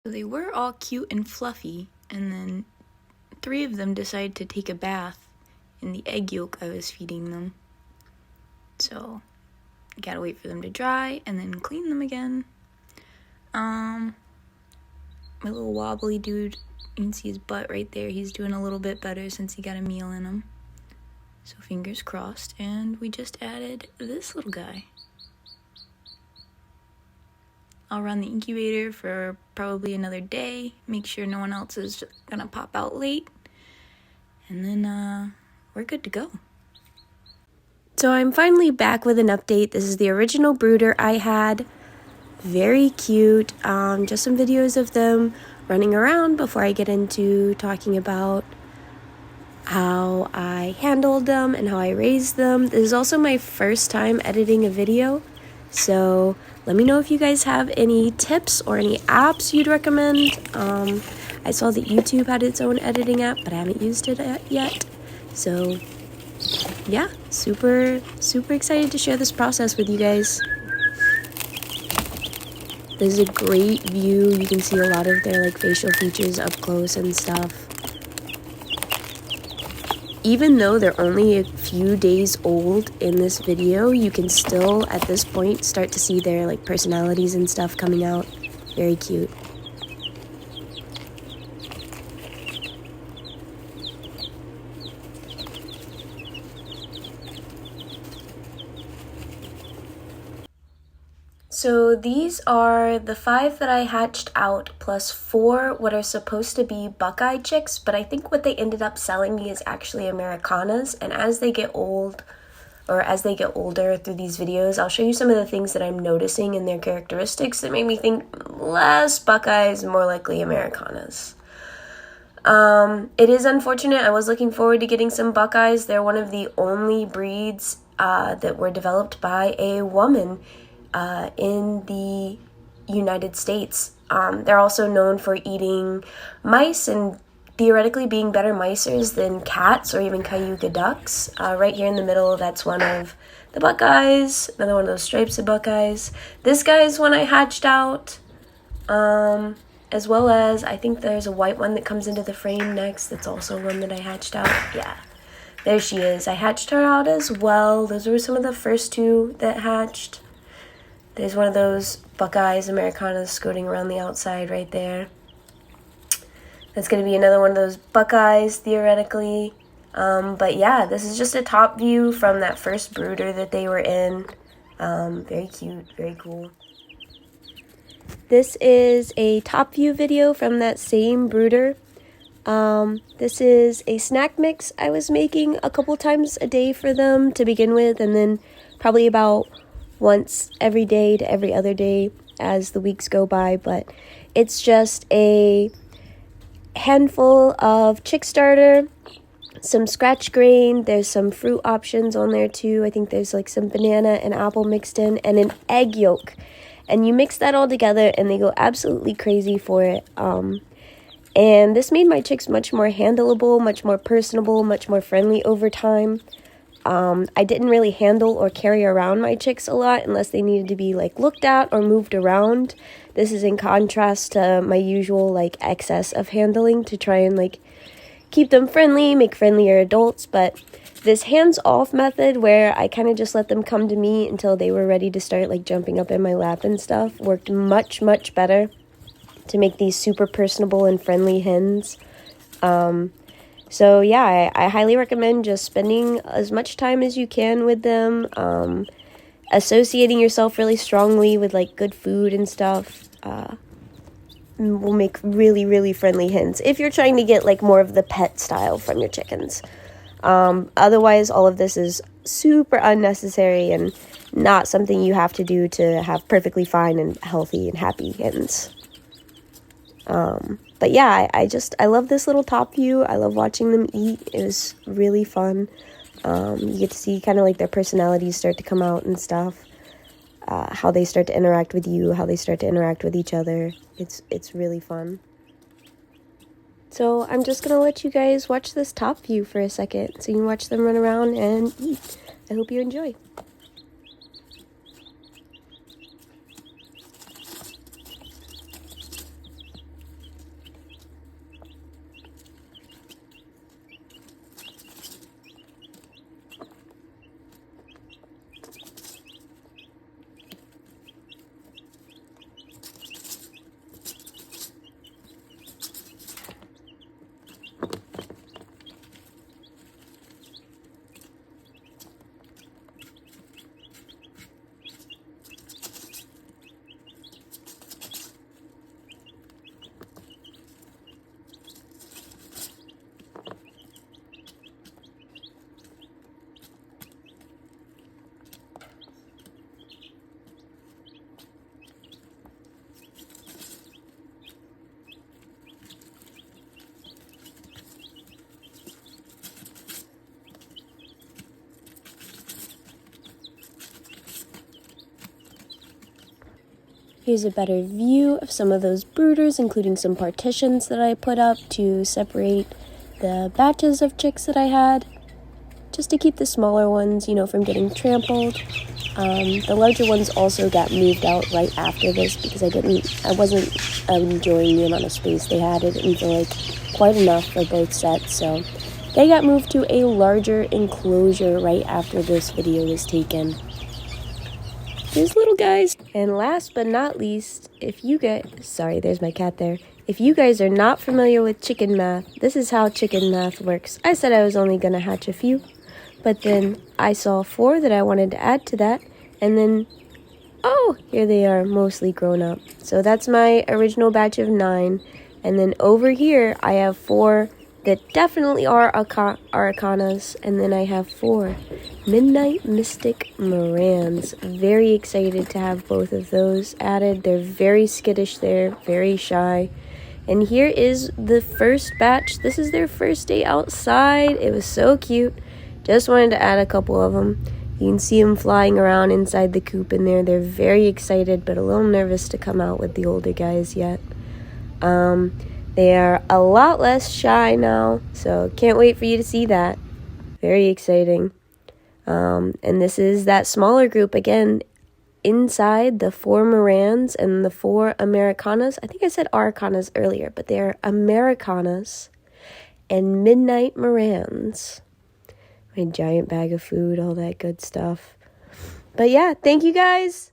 So they were all cute and fluffy, and then 3 of them decided to take a bath in the egg yolk I was feeding them. So I gotta wait for them to dry and then clean them again. My little wobbly dude, you can see his butt right there. He's doing a little bit better since he got a meal in him. So fingers crossed. And we just added this little guy. I'll run the incubator for probably another day, make sure no one else is gonna pop out late, and then we're good to go. So I'm finally back with an update. This is the original brooder I had. Very cute. Just some videos of them running around before I get into talking about how I handled them and how I raised them. This is also my first time editing a video, so let me know if you guys have any tips or any apps you'd recommend. I saw that YouTube had its own editing app, but I haven't used it yet. So yeah, super excited to share this process with you guys. This is a great view. You can see a lot of their facial features up close and stuff. Even though they're only a few days old in this video, you can still, at this point, start to see their personalities and stuff coming out. Very cute. So these are the 5 that I hatched out, plus 4 what are supposed to be Buckeye chicks, but I think what they ended up selling me is actually Americanas, and as they get old, or as they get older through these videos, I'll show you some of the things that I'm noticing in their characteristics that made me think less Buckeyes, more likely Americanas. It is unfortunate. I was looking forward to getting some Buckeyes. They're one of the only breeds that were developed by a woman in the United States. They're also known for eating mice and theoretically being better micers than cats or even Cayuga ducks. Right here in the middle, that's one of the Buckeyes, another one of those stripes of Buckeyes. This guy is one I hatched out, as well as I think there's a white one that comes into the frame next. That's also one that I hatched out. Yeah, there she is. I hatched her out as well. Those were some of the first 2 that hatched. There's one of those Buckeyes, Americanas scooting around the outside right there. That's going to be another one of those Buckeyes, theoretically. But yeah, this is just a top view from that first brooder that they were in. Very cute, very cool. This is a top view video from that same brooder. This is a snack mix I was making a couple times a day for them to begin with, and then probably about once every day to every other day as the weeks go by. But it's just a handful of chick starter, some scratch grain, there's some fruit options on there too. I think there's some banana and apple mixed in, and an egg yolk. And you mix that all together and they go absolutely crazy for it. And this made my chicks much more handleable, much more personable, much more friendly over time. I didn't really handle or carry around my chicks a lot unless they needed to be looked at or moved around. This is in contrast to my usual excess of handling to try and keep them friendly, make friendlier adults. But this hands-off method where I kind of just let them come to me until they were ready to start jumping up in my lap and stuff worked much better to make these super personable and friendly hens. So yeah, I highly recommend just spending as much time as you can with them, associating yourself really strongly with good food and stuff. Will make really friendly hens if you're trying to get more of the pet style from your chickens. Otherwise, all of this is super unnecessary and not something you have to do to have perfectly fine and healthy and happy hens. But yeah, I love this little top view. I love watching them eat. It was really fun. You get to see kind of their personalities start to come out and stuff. How they start to interact with you, how they start to interact with each other. It's really fun. So I'm just going to let you guys watch this top view for a second so you can watch them run around and eat. I hope you enjoy. Here's a better view of some of those brooders, including some partitions that I put up to separate the batches of chicks that I had, just to keep the smaller ones, from getting trampled. The larger ones also got moved out right after this because I wasn't enjoying the amount of space they had. It didn't feel like quite enough for both sets, so they got moved to a larger enclosure right after this video was taken. These little guys. And last but not least, there's my cat there. If you guys are not familiar with chicken math, this is how chicken math works. I said I was only going to hatch a few, but then I saw 4 that I wanted to add to that, and then, here they are, mostly grown up. So that's my original batch of 9, and then over here I have 4 that definitely are Aracanas, and then I have 4 Midnight Mystic Morans. Very excited to have both of those added. They're very skittish there, very shy. And here is the first batch. This is their first day outside. It was so cute. Just wanted to add a couple of them. You can see them flying around inside the coop in there. They're very excited, but a little nervous to come out with the older guys yet. They are a lot less shy now, so can't wait for you to see that. Very exciting. And this is that smaller group again, inside the 4 Morans and the 4 Americanas. I think I said Aracanas earlier, but they're Americanas and Midnight Morans. My giant bag of food, all that good stuff. But yeah, thank you guys.